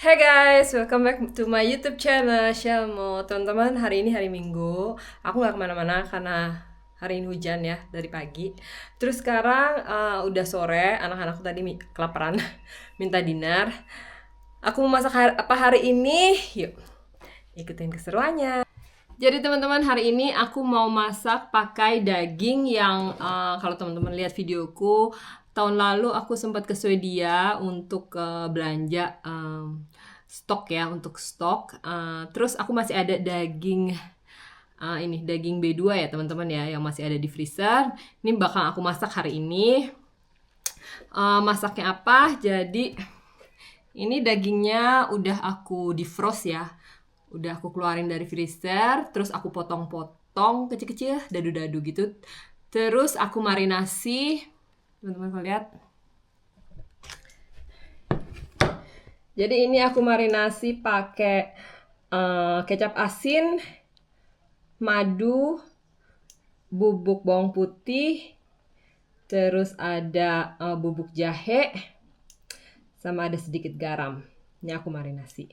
Hey guys, welcome back to my YouTube channel Shelmo. Teman-teman, hari ini hari Minggu. Aku nggak kemana-mana karena hari ini hujan ya dari pagi. Terus sekarang udah sore, anak-anakku tadi kelaparan, minta dinner. Aku mau masak apa hari ini? Yuk, ikutin keseruannya. Jadi teman-teman, hari ini aku mau masak pakai daging yang kalau teman-teman lihat videoku tahun lalu aku sempat ke Swedia untuk belanja stok ya, untuk stok. Terus aku masih ada daging ini daging B2 ya teman-teman ya, yang masih ada di freezer. Ini bakal aku masak hari ini. Masaknya apa? Jadi ini dagingnya udah aku defrost ya. Udah aku keluarin dari freezer, terus aku potong-potong kecil-kecil, dadu-dadu gitu. Terus aku marinasi. Teman-teman kalau lihat. Jadi ini aku marinasi pakai kecap asin, madu, bubuk bawang putih, terus ada bubuk jahe, sama ada sedikit garam. Ini aku marinasi.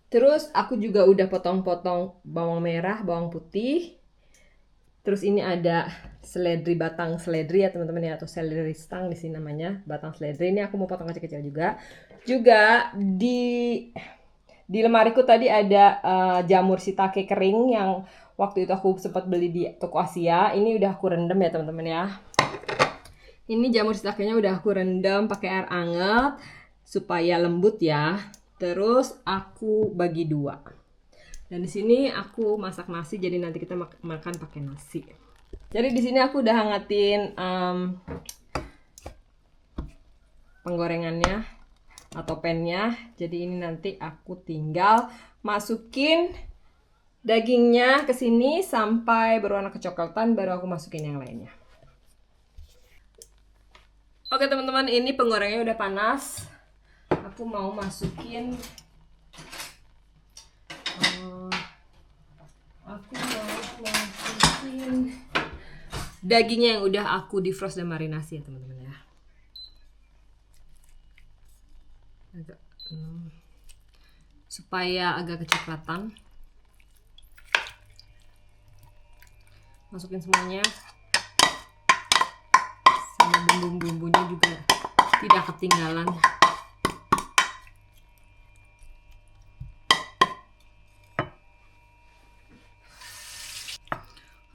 Terus aku juga udah potong-potong bawang merah, bawang putih. Terus ini ada seledri, batang seledri ya teman-teman ya, atau seledri stang di sini namanya, batang seledri. Ini aku mau potong kecil-kecil juga. Juga di lemariku tadi ada jamur shiitake kering yang waktu itu aku sempat beli di toko Asia. Ini udah aku rendam ya teman-teman ya. Ini jamur shiitakenya udah aku rendam pakai air hangat supaya lembut ya. Terus aku bagi dua. Dan di sini aku masak nasi, jadi nanti kita makan pakai nasi. Jadi di sini aku udah hangatin penggorengannya atau pannya. Jadi ini nanti aku tinggal masukin dagingnya ke sini sampai berwarna kecoklatan, baru aku masukin yang lainnya. Oke teman-teman, ini penggorengannya udah panas. Aku mau masukin dagingnya yang udah aku defrost dan marinasi ya teman-teman ya. Supaya agak kecoklatan. Masukin semuanya. Sama bumbu-bumbunya juga tidak ketinggalan.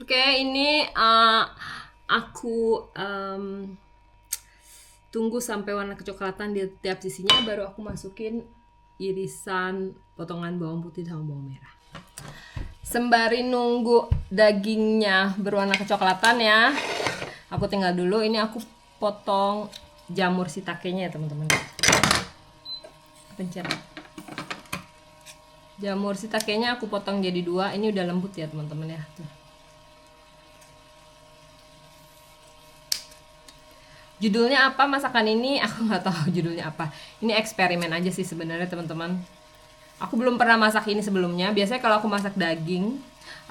Oke, ini aku tunggu sampai warna kecoklatan di tiap sisinya, baru aku masukin irisan potongan bawang putih sama bawang merah. Sembari nunggu dagingnya berwarna kecoklatan ya, aku tinggal dulu. Ini aku potong jamur shiitakenya ya teman-teman. Pencet. Jamur shiitakenya aku potong jadi dua. Ini udah lembut ya teman-teman ya. Tuh. Judulnya apa masakan ini? Aku nggak tahu judulnya apa. Ini eksperimen aja sih sebenarnya teman-teman. Aku belum pernah masak ini sebelumnya. Biasanya kalau aku masak daging,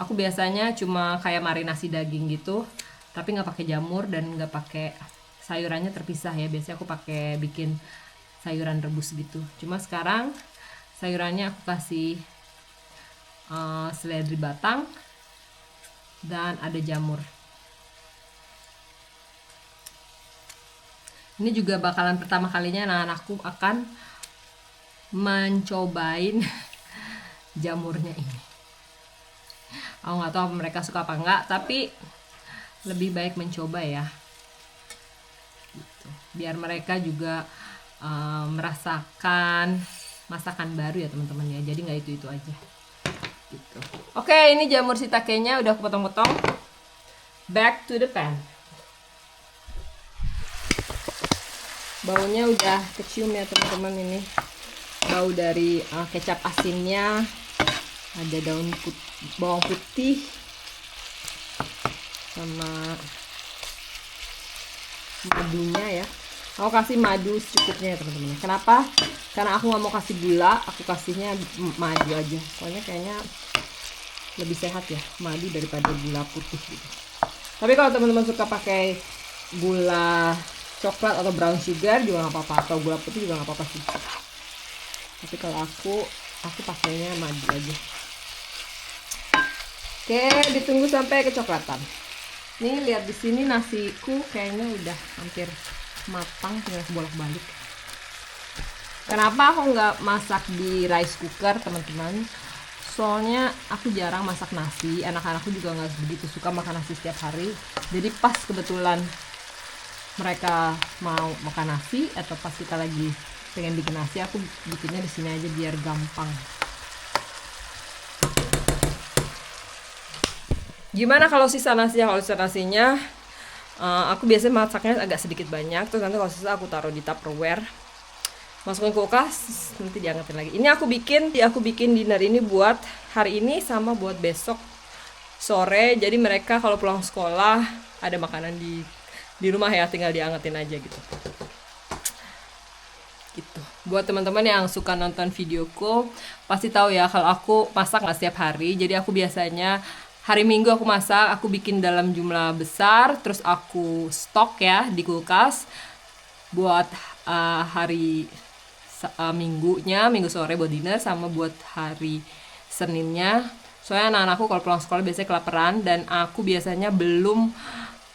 aku biasanya cuma kayak marinasi daging gitu, tapi nggak pakai jamur dan nggak pakai sayurannya terpisah ya. Biasanya aku pakai bikin sayuran rebus gitu. Cuma sekarang sayurannya aku kasih seledri batang dan ada jamur. Ini juga bakalan pertama kalinya anak-anakku akan mencobain jamurnya ini. Aku nggak tahu mereka suka apa enggak, tapi lebih baik mencoba ya. Gitu. Biar mereka juga merasakan masakan baru ya teman-teman ya. Jadi nggak itu-itu aja. Gitu. Oke, ini jamur shiitakenya udah aku potong-potong. Back to the pan. Baunya udah kecium ya teman-teman, ini bau dari kecap asinnya, ada bawang putih sama madunya ya. Aku kasih madu secukupnya ya teman-teman. Kenapa? Karena aku nggak mau kasih gula, aku kasihnya madu aja. Soalnya kayaknya lebih sehat ya madu daripada gula putih gitu. Tapi kalau teman-teman suka pakai gula coklat atau brown sugar juga nggak apa-apa, atau gula putih juga nggak apa-apa sih. Tapi kalau aku pakainya madu aja. Oke, ditunggu sampai kecoklatan. Nih lihat di sini nasiku kayaknya udah hampir matang, tinggal bolak-balik. Kenapa aku nggak masak di rice cooker, teman-teman? Soalnya aku jarang masak nasi, anak-anakku juga nggak begitu suka makan nasi setiap hari. Jadi pas kebetulan mereka mau makan nasi atau pas kita lagi pengen bikin nasi, aku bikinnya di sini aja biar gampang. Gimana kalau sisa nasinya? Kalau sisa nasinya aku biasanya masaknya agak sedikit banyak, terus nanti kalau sisa aku taruh di Tupperware, masukin kulkas, nanti diangetin lagi. Ini aku bikin dinner ini buat hari ini sama buat besok sore. Jadi mereka kalau pulang sekolah ada makanan di rumah ya, tinggal diangetin aja gitu. Gitu. Buat teman-teman yang suka nonton videoku pasti tahu ya kalau aku masak nggak setiap hari. Jadi aku biasanya hari Minggu aku masak, aku bikin dalam jumlah besar, terus aku stok ya di kulkas buat hari minggunya, minggu sore buat dinner, sama buat hari Seninnya. Soalnya anak-anakku kalau pulang sekolah biasanya kelaparan dan aku biasanya belum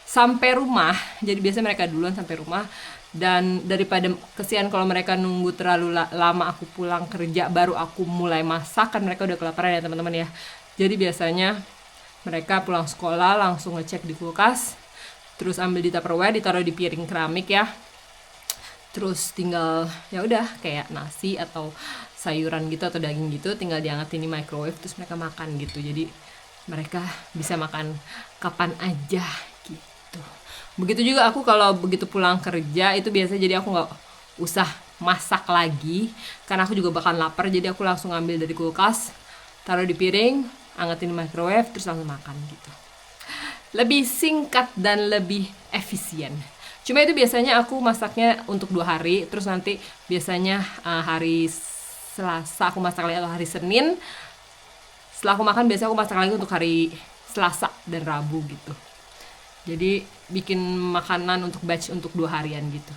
sampai rumah, jadi biasanya mereka duluan sampai rumah. Dan daripada kesian kalau mereka nunggu terlalu lama aku pulang kerja baru aku mulai masak, kan mereka udah kelaparan ya teman-teman ya. Jadi biasanya mereka pulang sekolah langsung ngecek di kulkas, terus ambil di Tupperware, ditaruh di piring keramik ya. Terus tinggal ya udah kayak nasi atau sayuran gitu atau daging gitu, tinggal diangetin di microwave terus mereka makan gitu. Jadi mereka bisa makan kapan aja gitu. Begitu juga aku kalau begitu pulang kerja itu biasanya jadi aku nggak usah masak lagi karena aku juga bakal lapar, jadi aku langsung ambil dari kulkas, taruh di piring, angetin di microwave terus langsung makan gitu. Lebih singkat dan lebih efisien. Cuma itu biasanya aku masaknya untuk 2 hari, terus nanti biasanya hari Selasa aku masak lagi atau hari Senin. Setelah aku makan biasanya aku masak lagi untuk hari Selasa dan Rabu gitu. Jadi bikin makanan untuk batch untuk 2 harian gitu.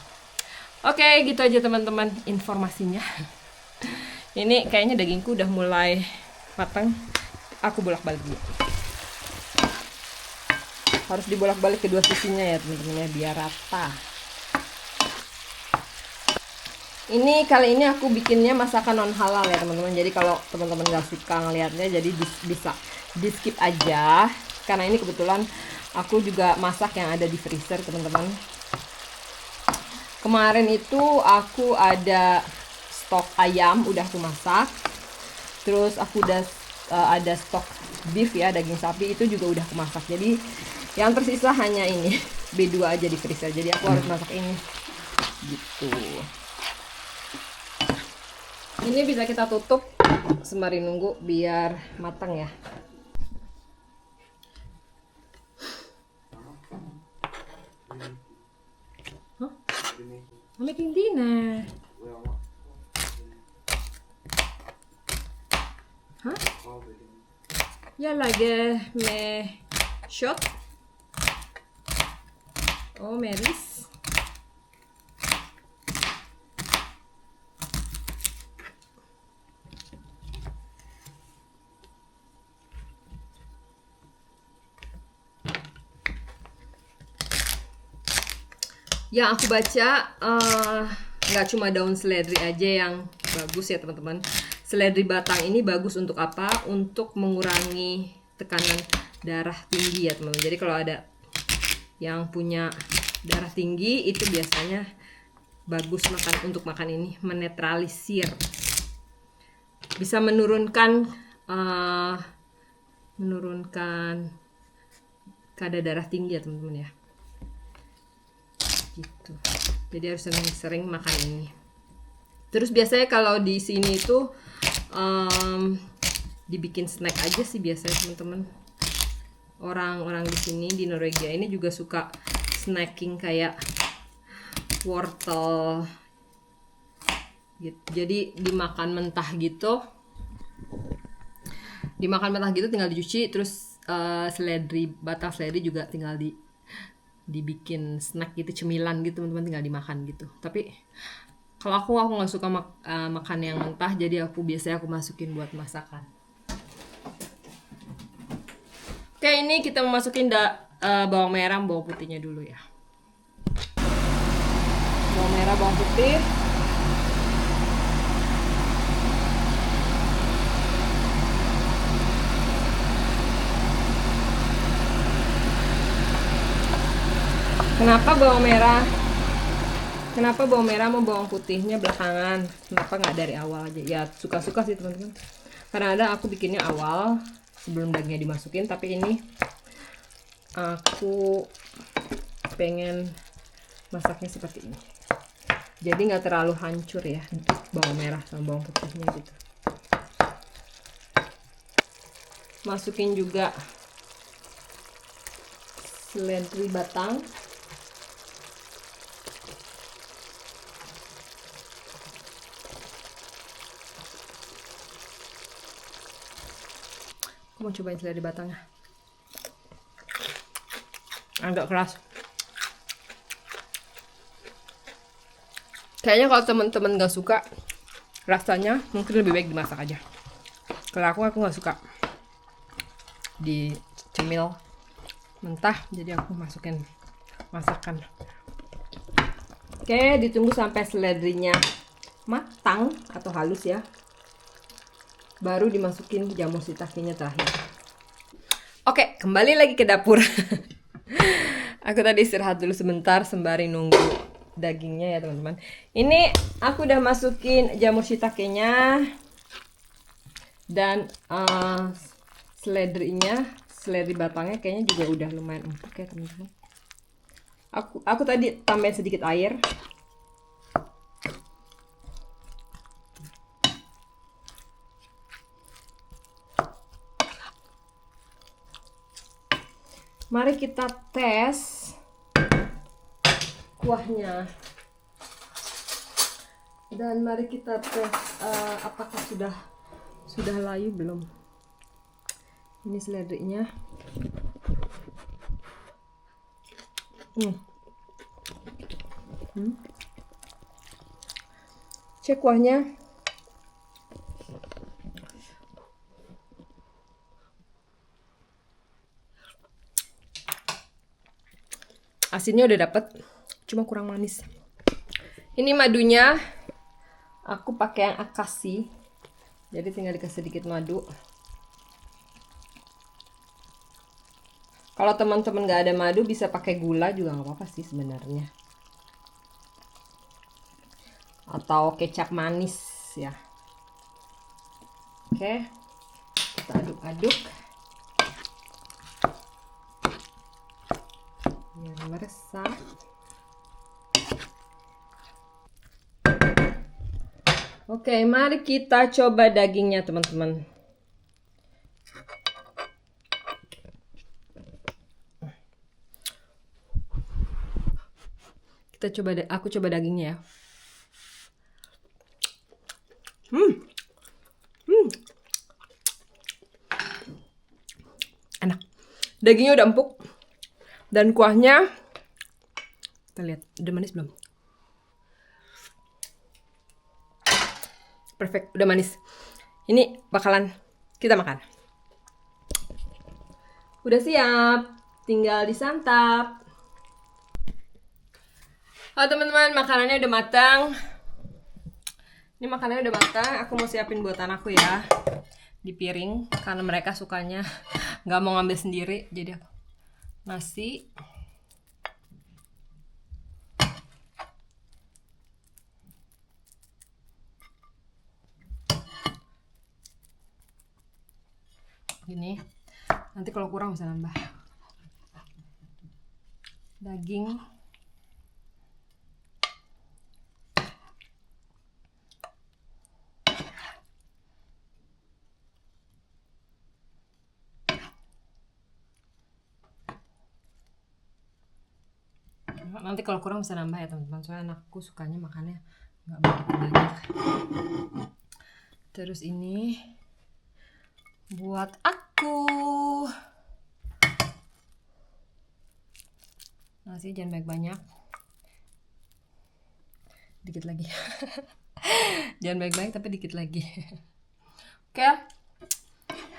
Oke, gitu aja teman-teman informasinya. Ini kayaknya dagingku udah mulai matang. Aku bolak-balik dulu. Harus dibolak-balik kedua sisinya ya teman-teman ya, biar rata. Ini kali ini aku bikinnya masakan non halal ya teman-teman. Jadi kalau teman-teman gak suka ngelihatnya, jadi bisa di skip aja. Karena ini kebetulan aku juga masak yang ada di freezer teman-teman. Kemarin itu aku ada stok ayam udah aku masak. Terus aku udah ada stok beef ya, daging sapi itu juga udah aku masak. Jadi yang tersisa hanya ini B2 aja di freezer. Jadi aku harus masak ini gitu. Ini bisa kita tutup sembari nunggu biar matang ya. Huh? I'm making dinner. Huh? Jag lager med kött och med ris. Yang aku baca nggak cuma daun seledri aja yang bagus ya teman-teman. Seledri batang ini bagus untuk apa? Untuk mengurangi tekanan darah tinggi ya teman-teman. Jadi kalau ada yang punya darah tinggi itu biasanya bagus untuk makan ini, menetralisir, bisa menurunkan kadar darah tinggi ya teman-teman ya. Gitu. Jadi harus sering-sering makan ini. Terus biasanya kalau di sini itu dibikin snack aja sih biasanya teman-teman. Orang-orang di sini di Norwegia ini juga suka snacking kayak wortel gitu. Jadi dimakan mentah gitu. Tinggal dicuci, terus batang seledri juga tinggal dibikin snack gitu, cemilan gitu teman-teman, tinggal dimakan gitu. Tapi Kalau aku nggak suka makan yang mentah, jadi biasanya aku masukin buat masakan. Oke, ini kita masukin bawang merah, bawang putihnya dulu ya. Bawang merah, bawang putih. Kenapa bawang merah? Kenapa bawang merah mau bawang putihnya belakangan? Kenapa nggak dari awal aja? Ya suka-suka sih teman-teman. Karena ada aku bikinnya awal sebelum dagingnya dimasukin, tapi ini aku pengen masaknya seperti ini. Jadi nggak terlalu hancur ya bawang merah sama bawang putihnya gitu. Masukin juga seledri batang. Aku mau cobain seledri batangnya. Agak keras. Kayaknya kalau teman-teman nggak suka rasanya, mungkin lebih baik dimasak aja. Kalau aku nggak suka dicemil mentah, jadi aku masukin masakan. Oke, ditunggu sampai seledrinya matang atau halus ya, baru dimasukin jamur shiitake-nya terakhir. Oke, kembali lagi ke dapur. Aku tadi istirahat dulu sebentar sembari nunggu dagingnya ya teman-teman. Ini aku udah masukin jamur shiitake-nya dan seledri batangnya kayaknya juga udah lumayan empuk ya teman-teman. Aku tadi tambahin sedikit air. Mari kita tes kuahnya. Dan mari kita tes apakah sudah layu belum. Ini seledrinya. Cek kuahnya. Asinnya udah dapet, cuma kurang manis. Ini madunya aku pakai yang akasi, jadi tinggal dikasih sedikit madu. Kalau teman-teman nggak ada madu, bisa pakai gula juga nggak apa-apa sih sebenarnya, atau kecap manis ya. Oke, kita aduk-aduk biar meresap. Oke, mari kita coba dagingnya teman-teman. Aku coba dagingnya ya. Enak. Dagingnya udah empuk dan kuahnya, kita lihat udah manis belum? Perfect, udah manis. Ini bakalan kita makan. Udah siap, tinggal disantap. Halo teman-teman, makanannya udah matang. Ini makanannya udah matang, aku mau siapin buat anakku ya di piring, karena mereka sukanya nggak mau ngambil sendiri. Jadi aku nasi, gini. Nanti kalau kurang bisa nambah. Daging, nanti kalau kurang bisa nambah ya teman-teman, soalnya anakku sukanya makannya nggak begitu banyak. Terus ini buat aku, nasi jangan banyak-banyak. Dikit lagi. Jangan baik-baik tapi dikit lagi. Oke,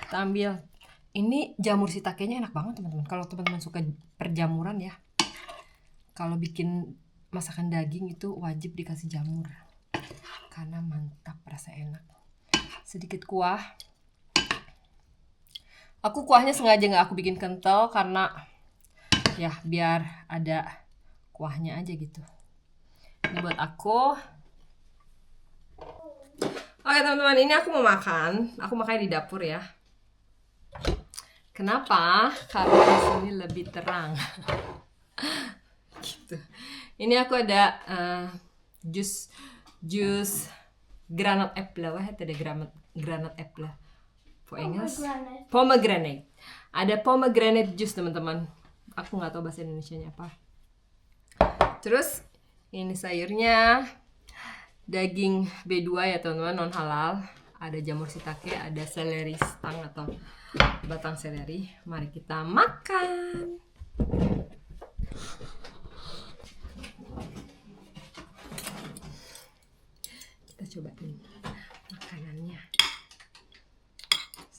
kita ambil. Ini jamur shiitake-nya enak banget teman-teman. Kalau teman-teman suka perjamuran ya, kalau bikin masakan daging itu wajib dikasih jamur karena mantap, rasa enak. Sedikit kuah. Aku kuahnya sengaja nggak aku bikin kental karena ya biar ada kuahnya aja gitu. Ini buat aku. Oke teman-teman, ini aku mau makan. Aku makannya di dapur ya. Kenapa? Karena di sini lebih terang. Gitu. Ini aku ada jus granat apple. Vad heter det? Granat apple på engelska. Pomegranate. Ada pomegranate juice teman-teman. Aku nggak tahu bahasa Indonesianya apa. Terus ini sayurnya daging B2 ya teman-teman, non halal. Ada jamur shiitake, ada seleri stang atau batang seleri. Mari kita makan. Kita cobain makanannya.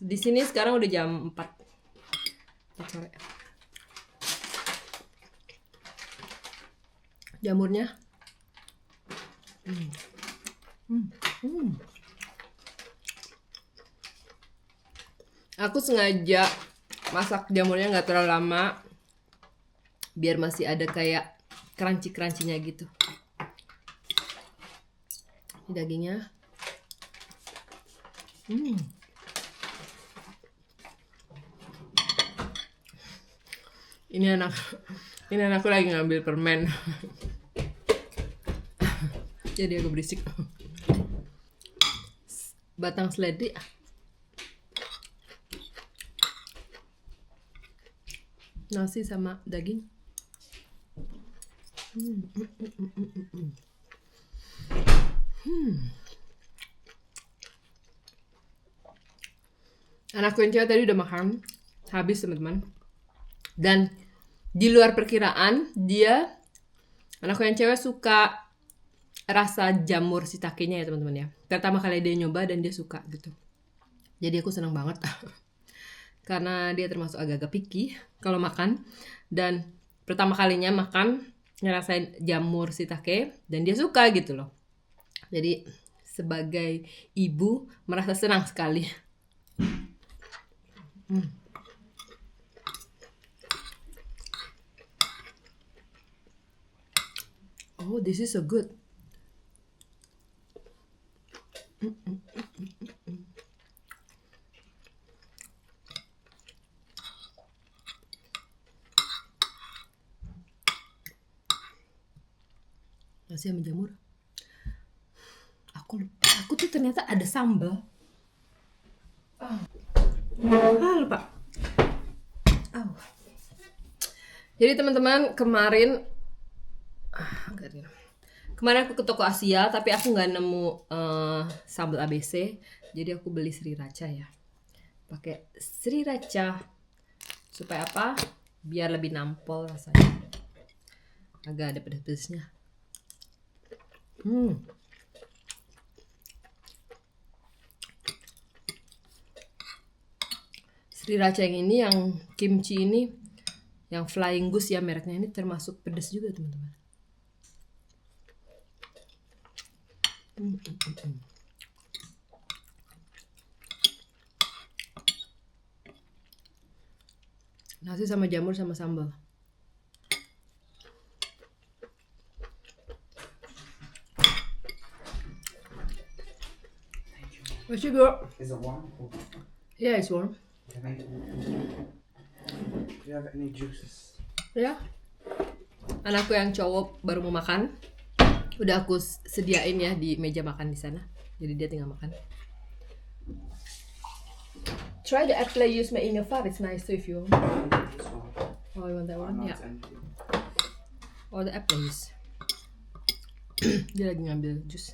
Di sini sekarang udah jam 4 sore. Jamurnya aku sengaja masak jamurnya nggak terlalu lama biar masih ada kayak crunchy-crunchy-nya gitu. Ini dagingnya ini anakku lagi ngambil permen. Jadi agak berisik. Batang seledri. Nasi sama daging. Anakku yang cewek tadi udah makan habis teman-teman. Dan di luar perkiraan anakku yang cewek suka rasa jamur shiitake-nya ya teman-teman ya. Pertama kali dia nyoba dan dia suka gitu. Jadi aku senang banget. Karena dia termasuk agak-agak picky kalau makan. Dan pertama kalinya makan ngerasain jamur shiitake dan dia suka gitu loh. Jadi sebagai ibu merasa senang sekali. Oh, this is so good. Nasi sama jamur. Aku lupa. Aku tuh ternyata ada sambal. Lupa. Jadi teman-teman kemarin aku ke toko Asia tapi aku nggak nemu sambal ABC. Jadi aku beli sriracha ya. Pakai sriracha supaya apa? Biar lebih nampol rasanya. Agak ada pedas-pedasnya. Sriracha yang ini, yang kimchi ini, yang Flying Goose ya mereknya ini termasuk pedas juga teman-teman. Nasi sama jamur sama sambal. Where's your girl? Is it warm? Yeah, it's warm. Can I? Do you have any juices? Ya. Anakku yang cowok baru mau makan. Udah aku sediain ya di meja makan di sana. Jadi dia tinggal makan. Try the apple use my ingefära. It's nice too if you want. Oh, you want that one? Yeah. Oh, the apple juice. Dia lagi ngambil jus.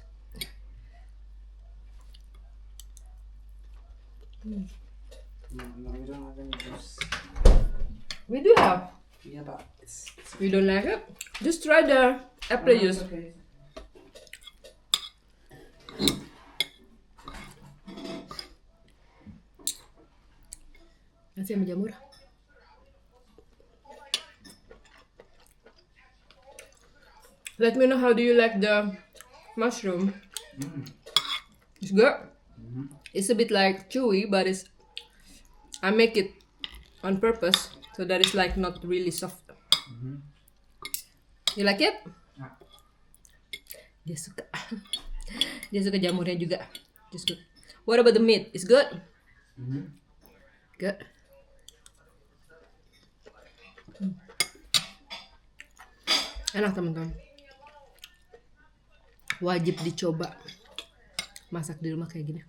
No, we don't have any juice. We do have. Yeah, but it's We don't like it. Just try the apple juice. Okay. Nasi sama jamur. Let me know how do you like the mushroom. It's good. It's a bit like chewy, but I make it on purpose so that it's like not really soft. You like it? Dia suka. Dia suka jamurnya juga. Just good. What about the meat? It's good? Good. Enak teman-teman. Wajib dicoba masak di rumah kayak gini.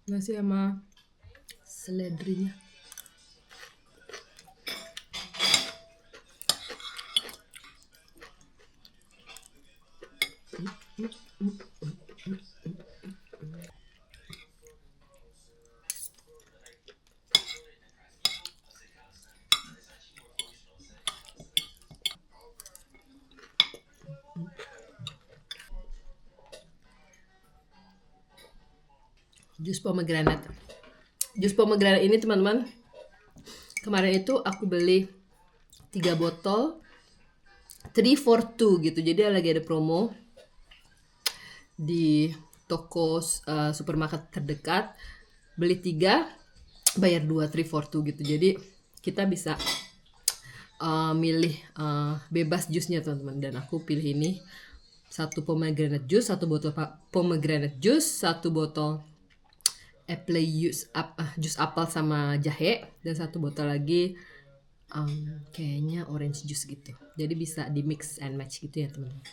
Nasi sama seledrinya. Jus pomegranate. Jus pomegranate ini teman-teman, kemarin itu aku beli 3 botol 3 for 2 gitu. Jadi lagi ada promo di toko supermarket terdekat. Beli 3 bayar 2, 3 for 2 gitu. Jadi kita bisa milih bebas jusnya teman-teman. Dan aku pilih ini, 1 pomegranate juice, 1 botol pomegranate juice, 1 botol apple jus apel sama jahe, dan 1 botol lagi kayaknya orange juice gitu. Jadi bisa di mix and match gitu ya teman-teman.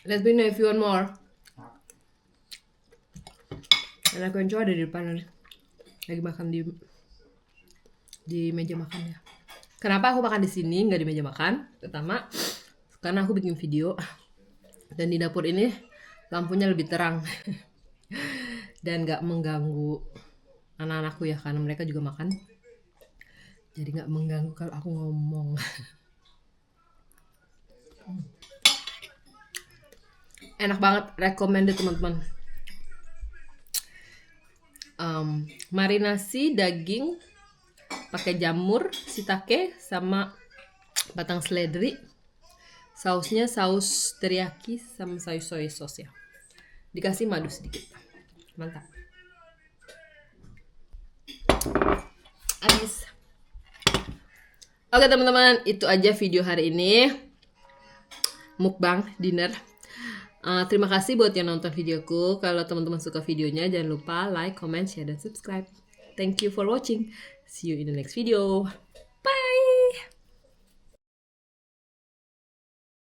Let me know if you want more. Dan aku yang cowok ada di depan nih. Lagi makan di meja makan ya. Kenapa aku makan di sini nggak di meja makan? Pertama, karena aku bikin video dan di dapur ini lampunya lebih terang dan nggak mengganggu anak-anakku ya, karena mereka juga makan. Jadi nggak mengganggu kalau aku ngomong. Enak banget, recommended teman-teman. Marinasi daging pakai jamur shiitake sama batang seledri. Sausnya saus teriyaki sama saus soy sauce ya. Dikasih madu sedikit. Mantap. Habis. Oke teman-teman, itu aja video hari ini. Mukbang dinner. Terima kasih buat yang nonton videoku. Kalau teman-teman suka videonya, jangan lupa like, comment, share, dan subscribe. Thank you for watching. See you in the next video.